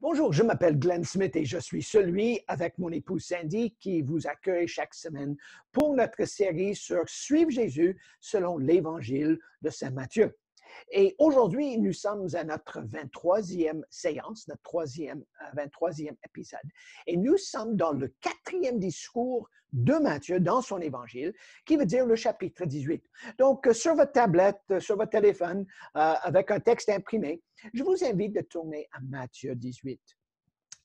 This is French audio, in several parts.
Bonjour, je m'appelle Glenn Smith et je suis celui avec mon épouse Sandy qui vous accueille chaque semaine pour notre série sur Suivre Jésus selon l'Évangile de Saint Matthieu. Et aujourd'hui, nous sommes à notre 23e séance, notre 23e épisode. Et nous sommes dans le 4e discours de Matthieu dans son évangile, qui veut dire le chapitre 18. Donc, sur votre tablette, sur votre téléphone, avec un texte imprimé, je vous invite de tourner à Matthieu 18.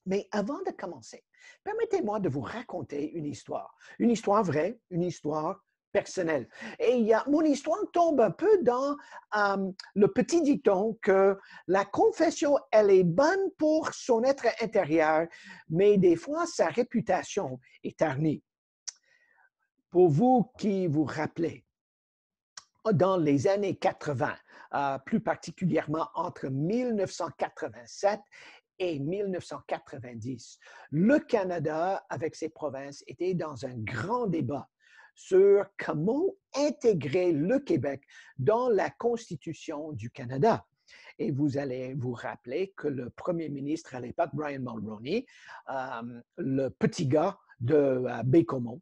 Mais avant de commencer, permettez-moi de vous raconter une histoire vraie, une histoire personnelle. Et mon histoire tombe un peu dans le petit dicton que la confession, elle est bonne pour son être intérieur, mais des fois, sa réputation est ternie. Pour vous qui vous rappelez, dans les années 80, plus particulièrement entre 1987 et 1990, le Canada, avec ses provinces, était dans un grand débat sur comment intégrer le Québec dans la Constitution du Canada. Et vous allez vous rappeler que le premier ministre à l'époque, Brian Mulroney, le petit gars de Baie-Comeau,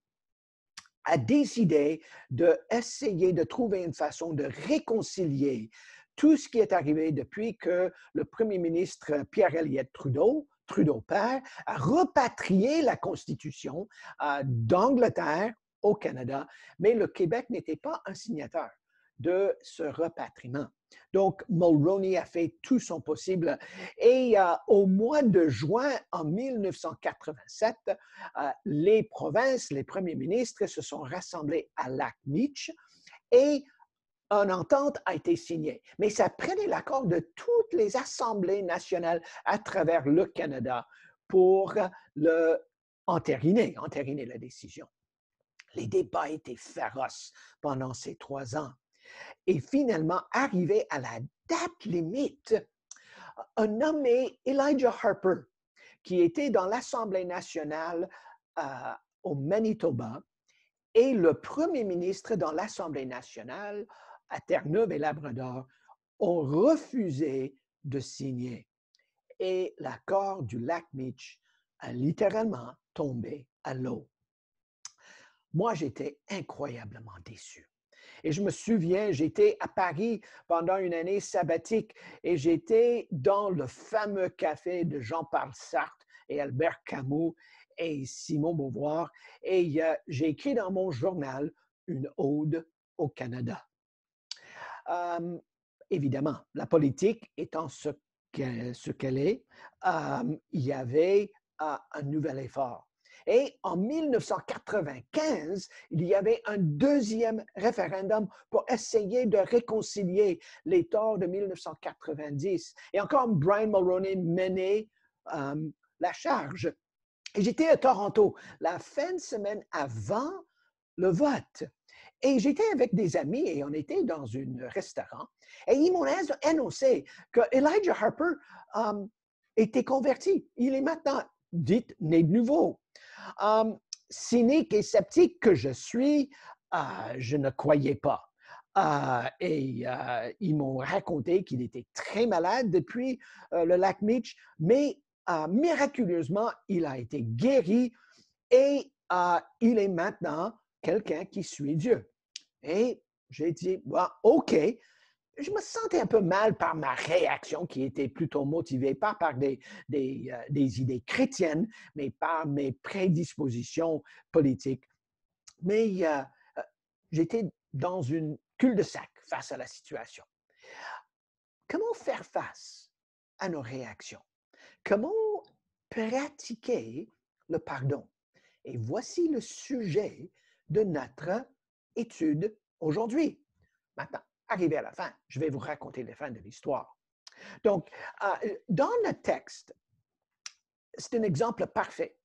a décidé d'essayer de trouver une façon de réconcilier tout ce qui est arrivé depuis que le premier ministre Pierre Elliott Trudeau, Trudeau père, a repatrié la Constitution d'Angleterre au Canada, mais le Québec n'était pas un signataire de ce repatriement. Donc, Mulroney a fait tout son possible. Et au mois de juin en 1987, les provinces, les premiers ministres se sont rassemblés à Lac-Meach et une entente a été signée. Mais ça prenait l'accord de toutes les assemblées nationales à travers le Canada pour entériner la décision. Les débats étaient féroces pendant ces 3 ans. Et finalement, arrivé à la date limite, un nommé Elijah Harper, qui était dans l'Assemblée nationale au Manitoba, et le premier ministre dans l'Assemblée nationale à Terre-Neuve et Labrador ont refusé de signer. Et l'accord du Lac-Meach a littéralement tombé à l'eau. Moi, j'étais incroyablement déçu. Et je me souviens, j'étais à Paris pendant une année sabbatique et j'étais dans le fameux café de Jean-Paul Sartre et Albert Camus et Simone de Beauvoir. Et j'ai écrit dans mon journal une ode au Canada. Évidemment, la politique étant ce qu'elle est, il y avait un nouvel effort. Et en 1995, il y avait un deuxième référendum pour essayer de réconcilier les torts de 1990. Et encore, Brian Mulroney menait la charge. Et j'étais à Toronto la fin de semaine avant le vote. Et j'étais avec des amis et on était dans un restaurant. Et ils m'ont annoncé que Elijah Harper était converti. Il est maintenant, dites, né de nouveau. Cynique et sceptique que je suis, je ne croyais pas. Ils m'ont raconté qu'il était très malade depuis le Lac-Meach, mais miraculeusement, il a été guéri et il est maintenant quelqu'un qui suit Dieu. Et j'ai dit, well, OK. Je me sentais un peu mal par ma réaction qui était plutôt motivée, pas par des idées chrétiennes, mais par mes prédispositions politiques. Mais j'étais dans une cul-de-sac face à la situation. Comment faire face à nos réactions? Comment pratiquer le pardon? Et voici le sujet de notre étude aujourd'hui. Maintenant, arrivé à la fin, je vais vous raconter la fin de l'histoire. Donc, dans le texte, c'est un exemple parfait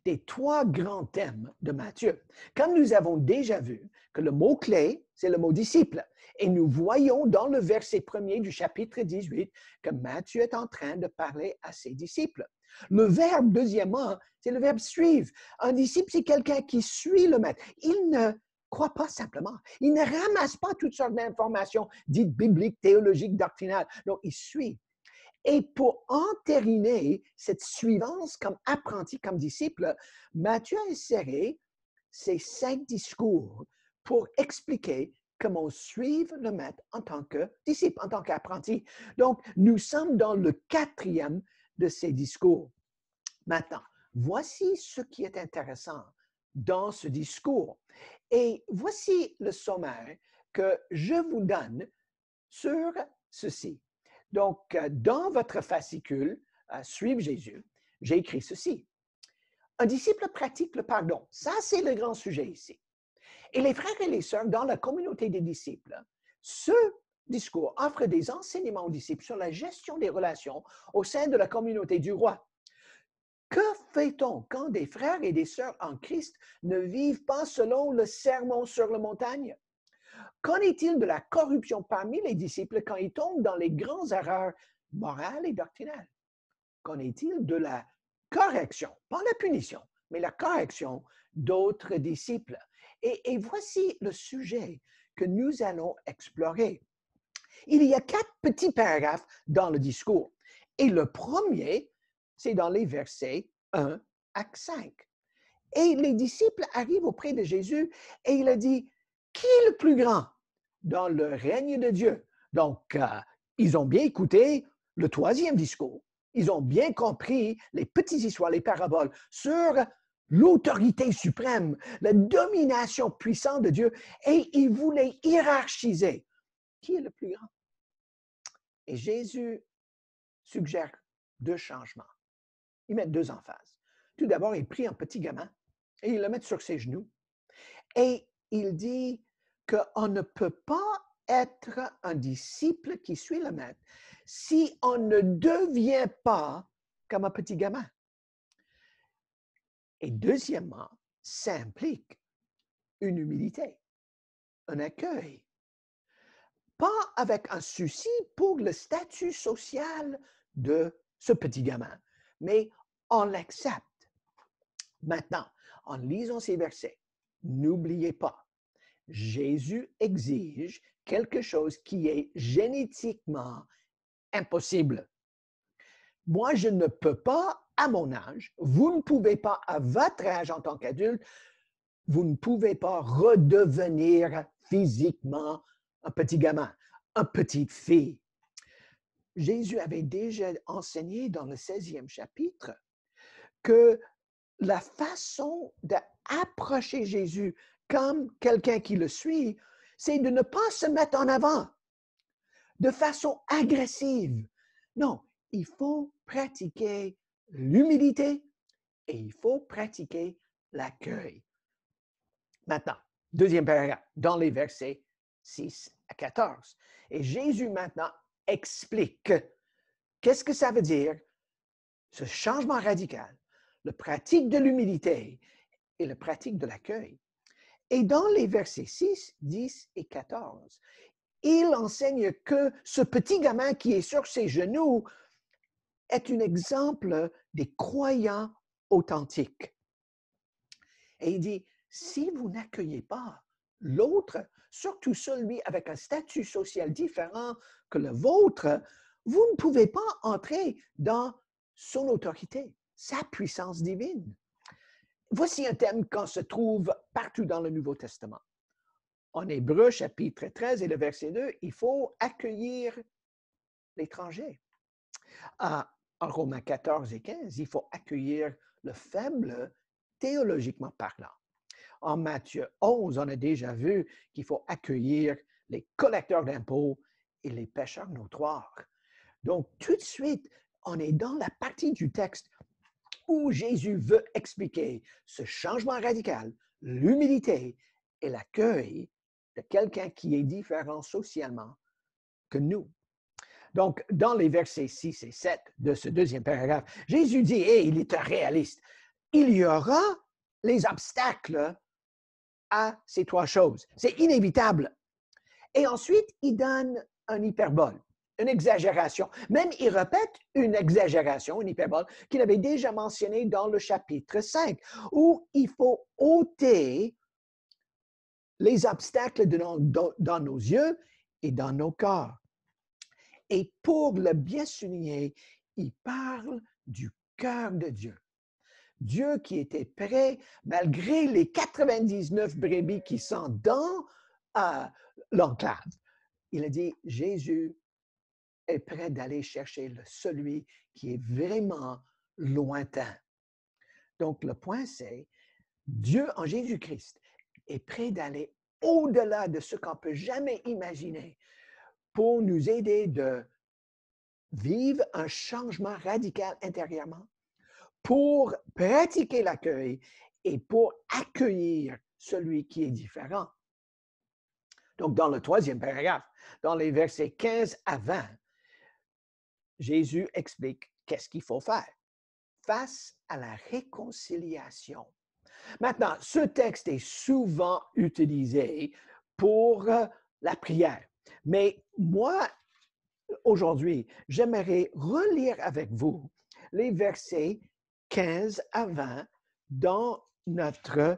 des 3 grands thèmes de Matthieu. Comme nous avons déjà vu que le mot-clé, c'est le mot disciple. Et nous voyons dans le verset 1er du chapitre 18 que Matthieu est en train de parler à ses disciples. Le verbe, deuxièmement, c'est le verbe suivre. Un disciple, c'est quelqu'un qui suit le maître. Il ne croit pas simplement. Il ne ramasse pas toutes sortes d'informations dites bibliques, théologiques, doctrinales. Non, il suit. Et pour entériner cette suivance comme apprenti, comme disciple, Matthieu a inséré ces 5 discours pour expliquer comment suivre le maître en tant que disciple, en tant qu'apprenti. Donc, nous sommes dans le 4e de ces discours. Maintenant, voici ce qui est intéressant dans ce discours. Et voici le sommaire que je vous donne sur ceci. Donc, dans votre fascicule, Suivre Jésus, j'ai écrit ceci. Un disciple pratique le pardon. Ça, c'est le grand sujet ici. Et les frères et les sœurs dans la communauté des disciples, ce discours offre des enseignements aux disciples sur la gestion des relations au sein de la communauté du roi. Que fait-on quand des frères et des sœurs en Christ ne vivent pas selon le sermon sur la montagne? Qu'en est-il de la corruption parmi les disciples quand ils tombent dans les grandes erreurs morales et doctrinales? Qu'en est-il de la correction, pas la punition, mais la correction d'autres disciples? Et voici le sujet que nous allons explorer. Il y a 4 petits paragraphes dans le discours. Et le premier, c'est dans les versets 1 à 5. Et les disciples arrivent auprès de Jésus et il a dit, qui est le plus grand dans le règne de Dieu? Donc, ils ont bien écouté le 3e discours. Ils ont bien compris les petites histoires, les paraboles sur l'autorité suprême, la domination puissante de Dieu, et ils voulaient hiérarchiser. Qui est le plus grand? Et Jésus suggère 2 changements. Il met 2 emphases. Tout d'abord, il prie un petit gamin et il le met sur ses genoux. Et il dit qu'on ne peut pas être un disciple qui suit le maître si on ne devient pas comme un petit gamin. Et deuxièmement, ça implique une humilité, un accueil. Pas avec un souci pour le statut social de ce petit gamin, mais on l'accepte. Maintenant, en lisant ces versets, n'oubliez pas, Jésus exige quelque chose qui est génétiquement impossible. Moi, je ne peux pas à mon âge, vous ne pouvez pas à votre âge en tant qu'adulte, vous ne pouvez pas redevenir physiquement un petit gamin, une petite fille. Jésus avait déjà enseigné dans le 16e chapitre que la façon d'approcher Jésus comme quelqu'un qui le suit, c'est de ne pas se mettre en avant de façon agressive. Non, il faut pratiquer l'humilité et il faut pratiquer l'accueil. Maintenant, 2e paragraphe, dans les versets 6 à 14. Et Jésus maintenant explique qu'est-ce que ça veut dire, ce changement radical, la pratique de l'humilité et la pratique de l'accueil. Et dans les versets 6, 10 et 14, il enseigne que ce petit gamin qui est sur ses genoux est un exemple des croyants authentiques. Et il dit, si vous n'accueillez pas l'autre, surtout celui avec un statut social différent que le vôtre, vous ne pouvez pas entrer dans son autorité, sa puissance divine. Voici un thème qu'on se trouve partout dans le Nouveau Testament. En Hébreux, chapitre 13 et le verset 2, il faut accueillir l'étranger. En Romains 14 et 15, il faut accueillir le faible théologiquement parlant. En Matthieu 11, on a déjà vu qu'il faut accueillir les collecteurs d'impôts et les pécheurs notoires. Donc, tout de suite, on est dans la partie du texte où Jésus veut expliquer ce changement radical, l'humilité et l'accueil de quelqu'un qui est différent socialement que nous. Donc, dans les versets 6 et 7 de ce 2e paragraphe, Jésus dit, et il est un réaliste, il y aura les obstacles à ces 3 choses. C'est inévitable. Et ensuite, il donne un hyperbole, une exagération. Même il répète une exagération, une hyperbole, qu'il avait déjà mentionné dans le chapitre 5, où il faut ôter les obstacles dans nos yeux et dans nos corps. Et pour le bien souligner, il parle du cœur de Dieu. Dieu qui était prêt, malgré les 99 brebis qui sont dans l'enclave. Il a dit, Jésus est prêt d'aller chercher celui qui est vraiment lointain. Donc, le point, c'est Dieu en Jésus-Christ est prêt d'aller au-delà de ce qu'on peut jamais imaginer pour nous aider de vivre un changement radical intérieurement, pour pratiquer l'accueil et pour accueillir celui qui est différent. Donc, dans le troisième paragraphe, dans les versets 15 à 20, Jésus explique qu'est-ce qu'il faut faire face à la réconciliation. Maintenant, ce texte est souvent utilisé pour la prière. Mais moi, aujourd'hui, j'aimerais relire avec vous les versets 15 à 20 dans notre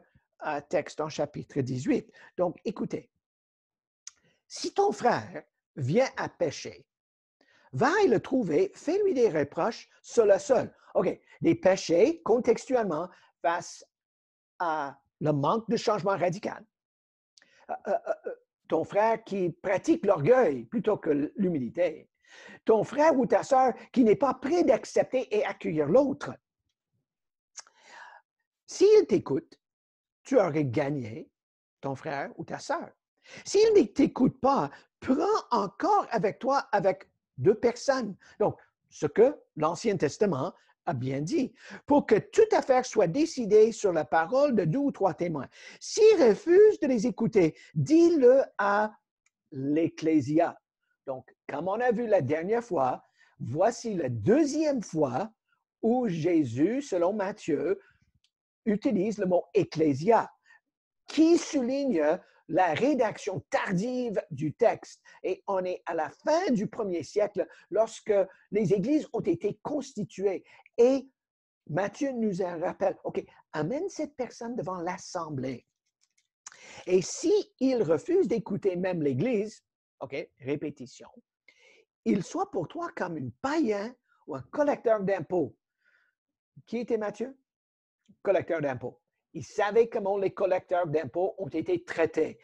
texte en chapitre 18. Donc, écoutez. Si ton frère vient à pécher, va et le trouver, fais-lui des reproches seul à seul. OK, des péchés contextuellement face à le manque de changement radical. Ton frère qui pratique l'orgueil plutôt que l'humilité. Ton frère ou ta sœur qui n'est pas prêt d'accepter et accueillir l'autre. S'il t'écoute, tu aurais gagné ton frère ou ta sœur. S'il ne t'écoute pas, prends encore avec toi avec deux personnes. Donc, ce que l'Ancien Testament a bien dit, pour que toute affaire soit décidée sur la parole de deux ou trois témoins. S'il refuse de les écouter, dis-le à l'Ecclésia. Donc, comme on a vu la dernière fois, voici la deuxième fois où Jésus, selon Matthieu, utilise le mot Ecclésia, qui souligne la rédaction tardive du texte. Et on est à la fin du 1er siècle lorsque les églises ont été constituées. Et Matthieu nous rappelle, OK, amène cette personne devant l'assemblée. Et s'il refuse d'écouter même l'Église, OK, répétition, il soit pour toi comme un païen ou un collecteur d'impôts. Qui était Matthieu? Collecteur d'impôts. Il savait comment les collecteurs d'impôts ont été traités.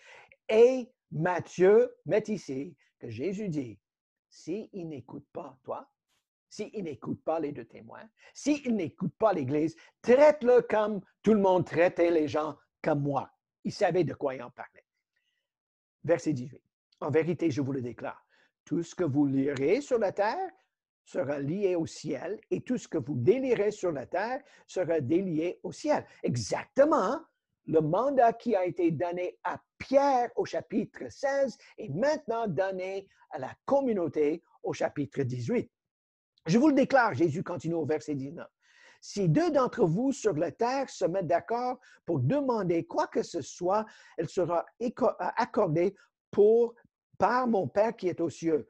Et Matthieu met ici que Jésus dit, s'il n'écoute pas toi, s'il n'écoute pas les deux témoins, s'il n'écoute pas l'Église, traite-le comme tout le monde traitait les gens comme moi. Il savait de quoi il en parlait. Verset 18. En vérité, je vous le déclare, tout ce que vous lirez sur la terre sera lié au ciel et tout ce que vous délirez sur la terre sera délié au ciel. Exactement le mandat qui a été donné à Pierre au chapitre 16 est maintenant donné à la communauté au chapitre 18. Je vous le déclare, Jésus continue au verset 19. Si deux d'entre vous sur la terre se mettent d'accord pour demander quoi que ce soit, elle sera accordée par mon Père qui est aux cieux.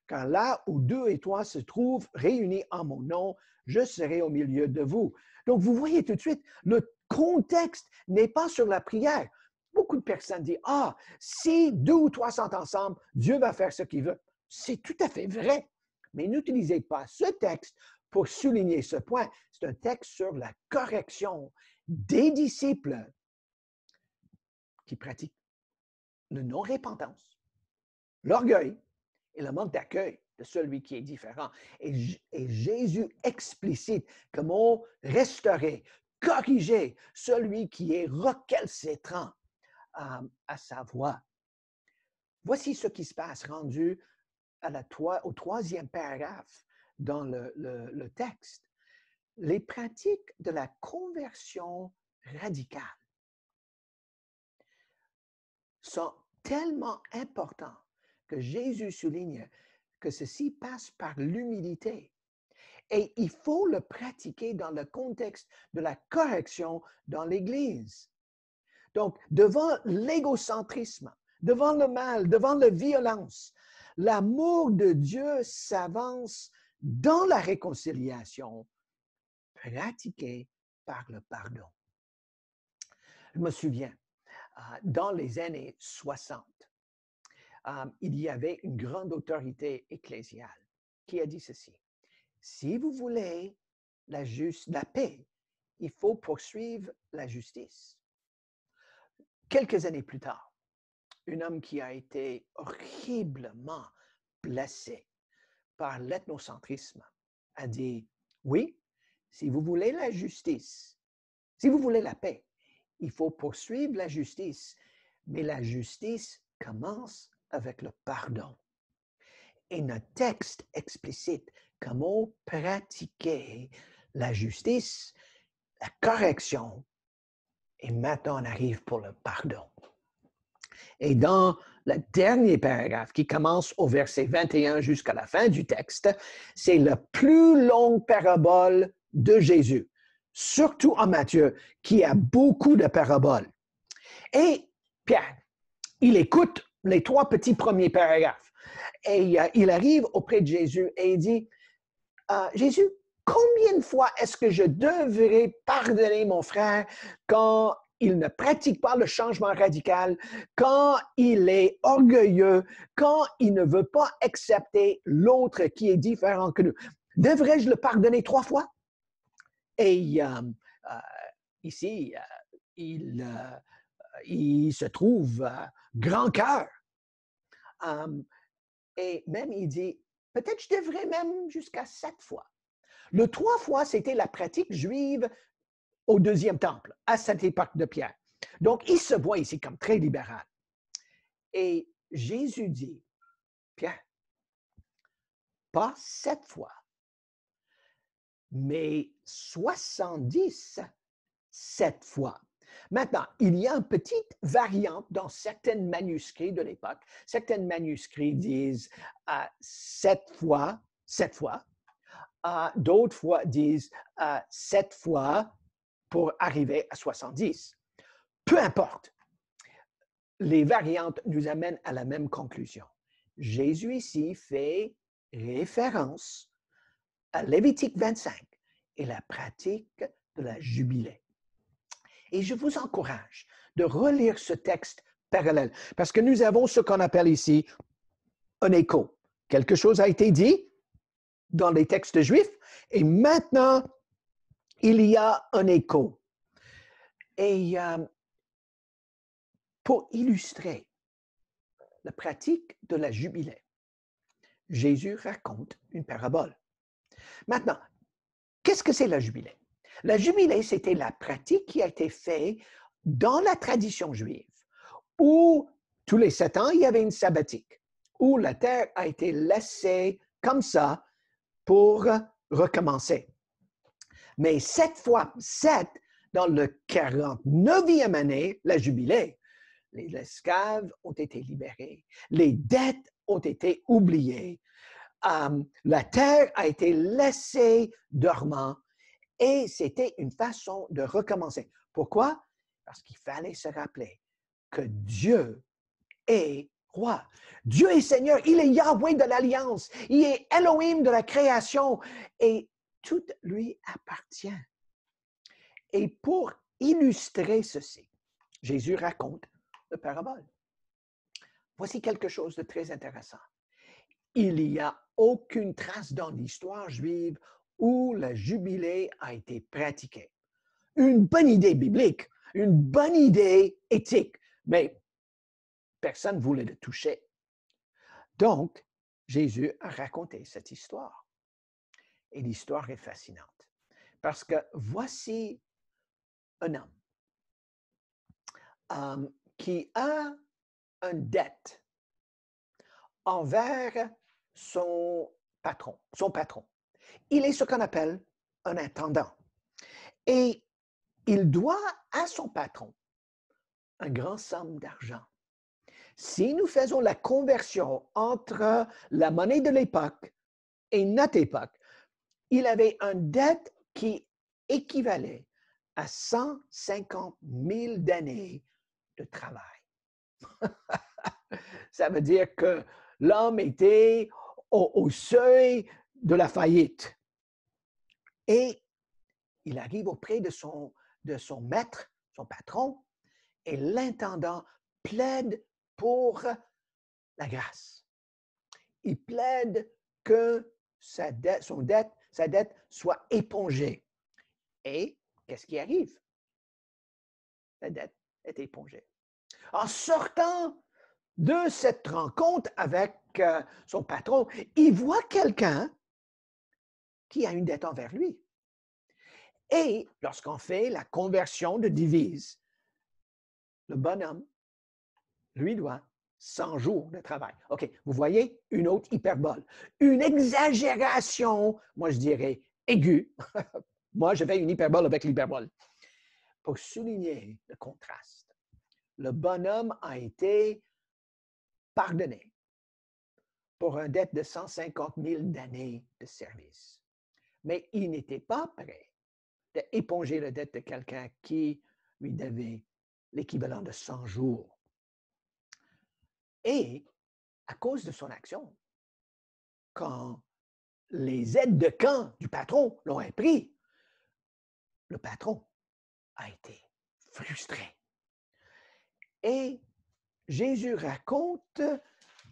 Car là où deux et trois se trouvent réunis en mon nom, je serai au milieu de vous. Donc, vous voyez tout de suite, le contexte n'est pas sur la prière. Beaucoup de personnes disent, ah, si deux ou trois sont ensemble, Dieu va faire ce qu'il veut. C'est tout à fait vrai. Mais n'utilisez pas ce texte pour souligner ce point. C'est un texte sur la correction des disciples qui pratiquent le non-repentance, l'orgueil et le manque d'accueil de celui qui est différent. Et Jésus explicite comment restaurer, corriger celui qui est recalcitrant à sa voix. Voici ce qui se passe rendu au troisième paragraphe dans le texte. Les pratiques de la conversion radicale sont tellement importantes que Jésus souligne que ceci passe par l'humilité. Et il faut le pratiquer dans le contexte de la correction dans l'Église. Donc, devant l'égocentrisme, devant le mal, devant la violence, l'amour de Dieu s'avance dans la réconciliation, pratiquée par le pardon. Je me souviens, dans les années 60, il y avait une grande autorité ecclésiale qui a dit ceci. Si vous voulez la paix, il faut poursuivre la justice. Quelques années plus tard, un homme qui a été horriblement blessé par l'ethnocentrisme a dit, oui, si vous voulez la justice, si vous voulez la paix, il faut poursuivre la justice, mais la justice commence avec le pardon. Et notre texte explicite comment pratiquer la justice, la correction, et maintenant on arrive pour le pardon. Et dans le dernier paragraphe qui commence au verset 21 jusqu'à la fin du texte, c'est la plus longue parabole de Jésus, surtout en Matthieu, qui a beaucoup de paraboles. Et Pierre, il écoute les 3 petits premiers paragraphes. Et il arrive auprès de Jésus et il dit, Jésus, combien de fois est-ce que je devrais pardonner mon frère quand il ne pratique pas le changement radical, quand il est orgueilleux, quand il ne veut pas accepter l'autre qui est différent que nous? Devrais-je le pardonner 3 fois? Et ici, il se trouve grand cœur. Et même il dit, peut-être je devrais même jusqu'à 7 fois. Le 3 fois, c'était la pratique juive au deuxième temple, à cette époque de Pierre. Donc, il se voit ici comme très libéral. Et Jésus dit, Pierre, pas 7 fois, mais 77 fois. Maintenant, il y a une petite variante dans certains manuscrits de l'époque. Certains manuscrits disent 7 fois, 7 fois. D'autres fois disent 7 fois pour arriver à 70. Peu importe, les variantes nous amènent à la même conclusion. Jésus ici fait référence à Lévitique 25 et la pratique de la jubilée. Et je vous encourage de relire ce texte parallèle, parce que nous avons ce qu'on appelle ici un écho. Quelque chose a été dit dans les textes juifs, et maintenant, il y a un écho. Et pour illustrer la pratique de la jubilée, Jésus raconte une parabole. Maintenant, qu'est-ce que c'est la jubilée? La jubilée, c'était la pratique qui a été faite dans la tradition juive, où tous les 7 ans, il y avait une sabbatique, où la terre a été laissée comme ça pour recommencer. Mais 7 fois 7, dans le 49e année, la jubilée, les esclaves ont été libérés, les dettes ont été oubliées, la terre a été laissée dormant et c'était une façon de recommencer. Pourquoi? Parce qu'il fallait se rappeler que Dieu est roi. Dieu est Seigneur, il est Yahweh de l'Alliance, il est Elohim de la création et tout lui appartient. Et pour illustrer ceci, Jésus raconte la parabole. Voici quelque chose de très intéressant. Il n'y a aucune trace dans l'histoire juive où la jubilée a été pratiquée. Une bonne idée biblique, une bonne idée éthique, mais personne ne voulait le toucher. Donc, Jésus a raconté cette histoire. Et l'histoire est fascinante parce que voici un homme qui a une dette envers son patron. Il est ce qu'on appelle un intendant. Et il doit à son patron un grand somme d'argent. Si nous faisons la conversion entre la monnaie de l'époque et notre époque, il avait une dette qui équivalait à 150 000 d'années de travail. Ça veut dire que l'homme était au seuil de la faillite. Et il arrive auprès de son maître, son patron, et l'intendant plaide pour la grâce. Il plaide que sa dette soit épongée. Et qu'est-ce qui arrive? La dette est épongée. En sortant de cette rencontre avec son patron, il voit quelqu'un qui a une dette envers lui. Et lorsqu'on fait la conversion de divise, le bonhomme lui doit 100 jours de travail. OK, vous voyez une autre hyperbole, une exagération, moi je dirais aiguë. Moi, je fais une hyperbole avec l'hyperbole. Pour souligner le contraste, le bonhomme a été pardonné pour une dette de 150 000 d'années de service. Mais il n'était pas prêt d'éponger la dette de quelqu'un qui lui devait l'équivalent de 100 jours. Et à cause de son action, quand les aides de camp du patron l'ont appris, le patron a été frustré. Et Jésus raconte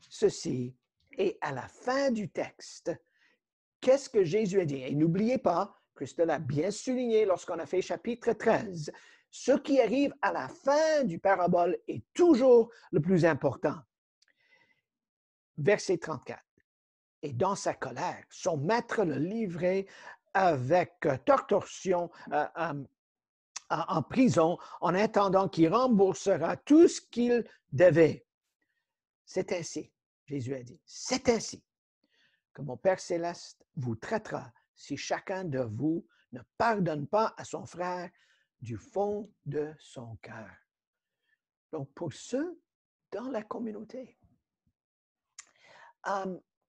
ceci. Et à la fin du texte, qu'est-ce que Jésus a dit? Et n'oubliez pas, Christelle l'a bien souligné lorsqu'on a fait chapitre 13, ce qui arrive à la fin du parabole est toujours le plus important. Verset 34. Et dans sa colère, son maître le livrait avec torsion en prison en attendant qu'il remboursera tout ce qu'il devait. C'est ainsi, Jésus a dit, c'est ainsi que mon Père céleste vous traitera si chacun de vous ne pardonne pas à son frère du fond de son cœur. Donc, pour ceux dans la communauté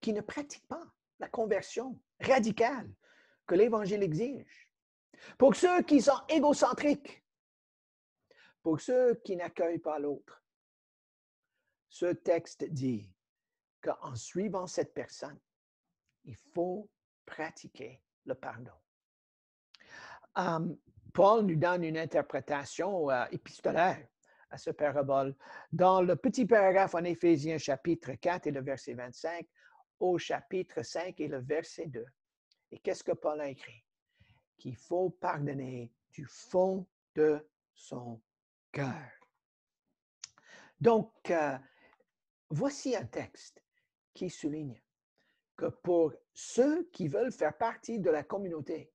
qui ne pratiquent pas la conversion radicale que l'Évangile exige, pour ceux qui sont égocentriques, pour ceux qui n'accueillent pas l'autre, ce texte dit qu'en suivant cette personne, il faut pratiquer le pardon. Paul nous donne une interprétation épistolaire à ce parabole dans le petit paragraphe en Éphésiens chapitre 4 et le verset 25 au chapitre 5 et le verset 2. Et qu'est-ce que Paul a écrit? Qu'il faut pardonner du fond de son cœur. Donc, voici un texte qui souligne que pour ceux qui veulent faire partie de la communauté,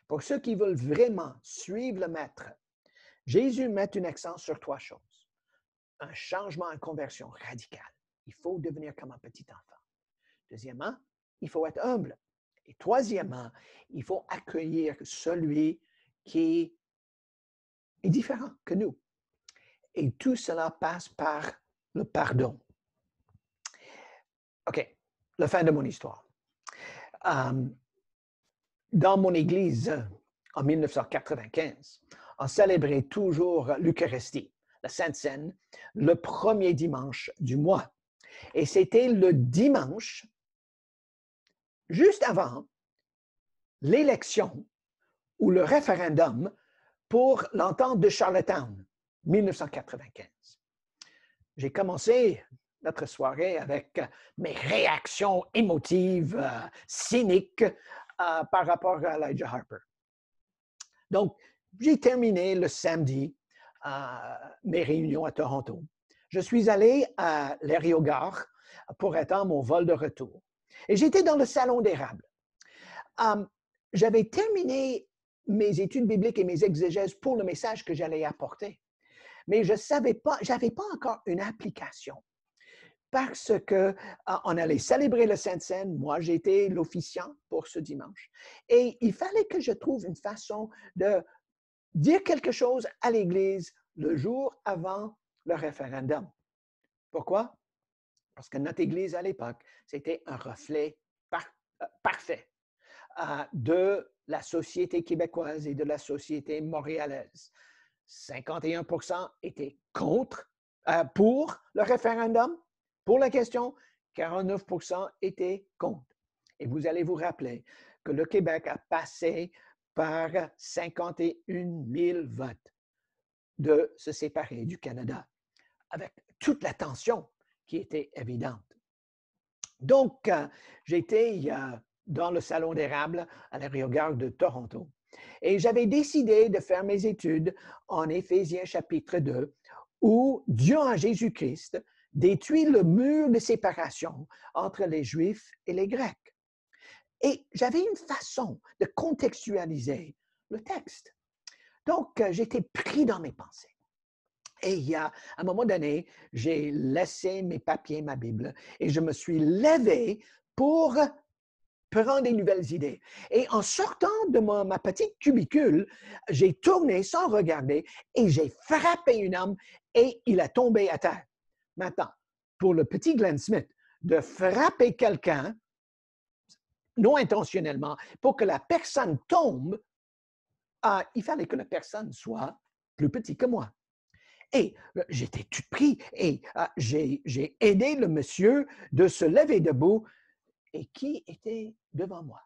pour ceux qui veulent vraiment suivre le Maître, Jésus met un accent sur trois choses. Un changement, une conversion radicale. Il faut devenir comme un petit enfant. Deuxièmement, il faut être humble. Et troisièmement, il faut accueillir celui qui est différent que nous. Et tout cela passe par le pardon. OK, la fin de mon histoire. Dans mon église, en 1995, on célébrait toujours l'Eucharistie, la Sainte Seine, le premier dimanche du mois. Et c'était le dimanche, juste avant l'élection ou le référendum pour l'entente de Charlottetown, 1995. J'ai commencé notre soirée avec mes réactions émotives, cyniques par rapport à Elijah Harper. Donc, j'ai terminé le samedi mes réunions à Toronto. Je suis allé à l'aérogare pour attendre mon vol de retour. Et j'étais dans le salon d'érable. J'avais terminé mes études bibliques et mes exégèses pour le message que j'allais apporter. Mais je savais pas, j'avais pas encore une application. Parce que on allait célébrer le Sainte-Seine. Moi, j'étais l'officiant pour ce dimanche. Et il fallait que je trouve une façon de dire quelque chose à l'Église le jour avant le référendum. Pourquoi? Parce que notre Église à l'époque, c'était un reflet parfait de la société québécoise et de la société montréalaise. 51% étaient pour le référendum, pour la question, 49% étaient contre. Et vous allez vous rappeler que le Québec a passé par 51 000 votes de se séparer du Canada, avec toute la tension qui était évidente. Donc, j'étais dans le salon d'érable à l'arrière de Toronto. Et j'avais décidé de faire mes études en Éphésiens chapitre 2, où Dieu en Jésus-Christ détruit le mur de séparation entre les Juifs et les Grecs. Et j'avais une façon de contextualiser le texte. Donc, j'étais pris dans mes pensées. Et à un moment donné, j'ai laissé mes papiers, ma Bible, et je me suis levé pour prendre des nouvelles idées. Et en sortant de ma petite cubicule, j'ai tourné sans regarder et j'ai frappé une homme et il a tombé à terre. Maintenant, pour le petit Glenn Smith, de frapper quelqu'un, non intentionnellement, pour que la personne tombe, il fallait que la personne soit plus petite que moi. Et j'étais tout pris et j'ai aidé le monsieur de se lever debout. Et qui était devant moi?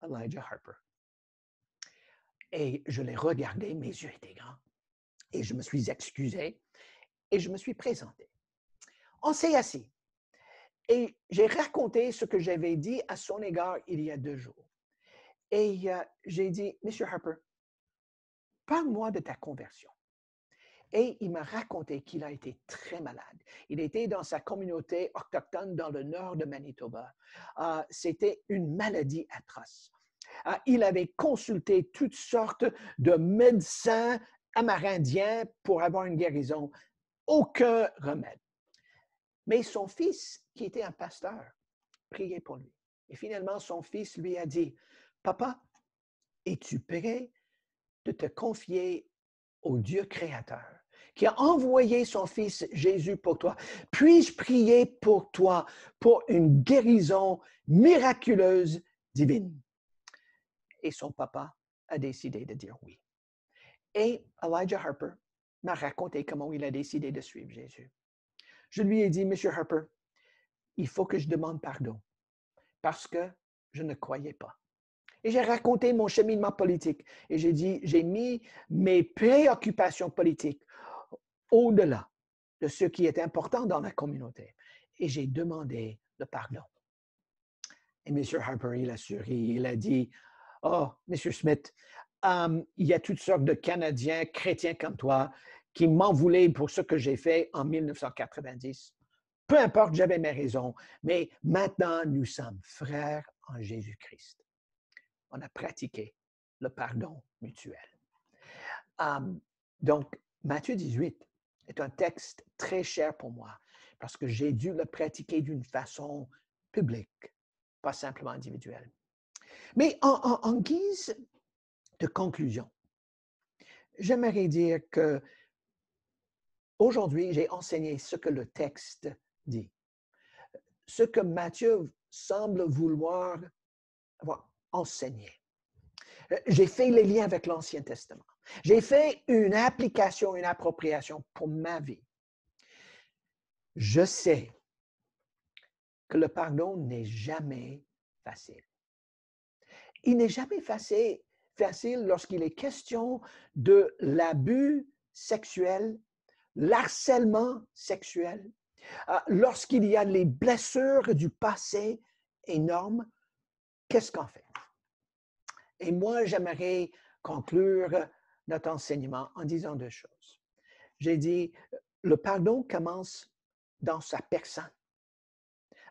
Elijah Harper. Et je l'ai regardé, mes yeux étaient grands. Et je me suis excusé et je me suis présenté. On s'est assis. Et j'ai raconté ce que j'avais dit à son égard il y a 2 jours. Et j'ai dit, Monsieur Harper, parle-moi de ta conversion. Et il m'a raconté qu'il a été très malade. Il était dans sa communauté autochtone dans le nord de Manitoba. C'était une maladie atroce. Il avait consulté toutes sortes de médecins amérindiens pour avoir une guérison. Aucun remède. Mais son fils, qui était un pasteur, priait pour lui. Et finalement, son fils lui a dit, « Papa, es-tu prêt de te confier au Dieu créateur qui a envoyé son fils Jésus pour toi? Puis-je prier pour toi pour une guérison miraculeuse divine? » Et son papa a décidé de dire oui. Et Elijah Harper m'a raconté comment il a décidé de suivre Jésus. Je lui ai dit, Monsieur Harper, il faut que je demande pardon parce que je ne croyais pas. Et j'ai raconté mon cheminement politique et j'ai dit, j'ai mis mes préoccupations politiques au-delà de ce qui est important dans la communauté. Et j'ai demandé le pardon. Et M. Harper, il a souri, il a dit, oh, M. Smith, il y a toutes sortes de Canadiens chrétiens comme toi qui m'en voulaient pour ce que j'ai fait en 1990. Peu importe, j'avais mes raisons, mais maintenant, nous sommes frères en Jésus-Christ. On a pratiqué le pardon mutuel. Donc, Matthieu 18 est un texte très cher pour moi parce que j'ai dû le pratiquer d'une façon publique, pas simplement individuelle. Mais en guise de conclusion, j'aimerais dire que aujourd'hui, j'ai enseigné ce que le texte dit. Ce que Matthieu semble vouloir avoir enseigné. J'ai fait les liens avec l'Ancien Testament. J'ai fait une application, une appropriation pour ma vie. Je sais que le pardon n'est jamais facile. Il n'est jamais facile lorsqu'il est question de l'abus sexuel, l'harcèlement sexuel, lorsqu'il y a les blessures du passé énormes. Qu'est-ce qu'on fait? Et moi, j'aimerais conclure notre enseignement en disant 2 choses. J'ai dit, le pardon commence dans sa personne,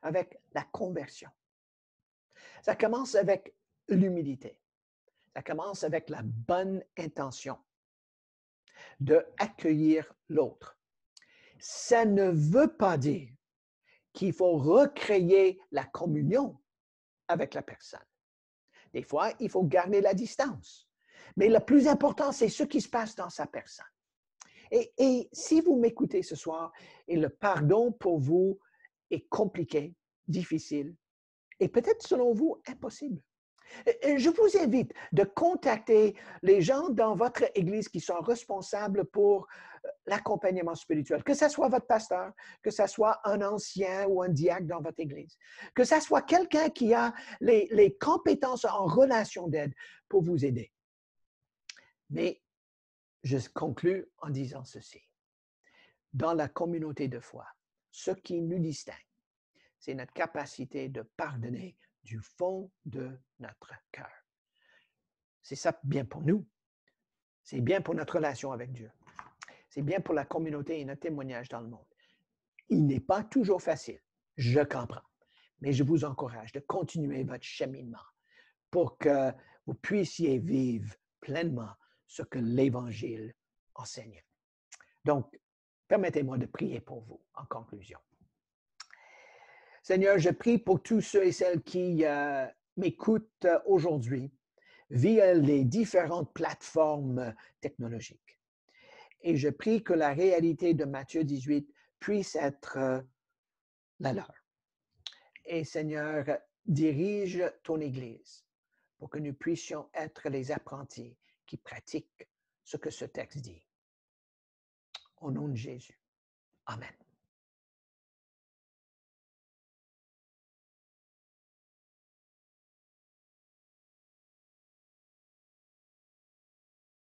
avec la conversion. Ça commence avec l'humilité. Ça commence avec la bonne intention d'accueillir l'autre. Ça ne veut pas dire qu'il faut recréer la communion avec la personne. Des fois, il faut garder la distance. Mais le plus important, c'est ce qui se passe dans sa personne. Et si vous m'écoutez ce soir et le pardon pour vous est compliqué, difficile, et peut-être selon vous impossible, je vous invite de contacter les gens dans votre Église qui sont responsables pour l'accompagnement spirituel, que ce soit votre pasteur, que ce soit un ancien ou un diacre dans votre Église, que ce soit quelqu'un qui a les compétences en relation d'aide pour vous aider. Mais je conclus en disant ceci. Dans la communauté de foi, ce qui nous distingue, c'est notre capacité de pardonner du fond de notre cœur. C'est ça bien pour nous. C'est bien pour notre relation avec Dieu. C'est bien pour la communauté et notre témoignage dans le monde. Il n'est pas toujours facile, je comprends, mais je vous encourage de continuer votre cheminement pour que vous puissiez vivre pleinement ce que l'Évangile enseigne. Donc, permettez-moi de prier pour vous en conclusion. Seigneur, je prie pour tous ceux et celles qui m'écoutent aujourd'hui via les différentes plateformes technologiques. Et je prie que la réalité de Matthieu 18 puisse être la leur. Et Seigneur, dirige ton Église pour que nous puissions être les apprentis qui pratiquent ce que ce texte dit. Au nom de Jésus. Amen.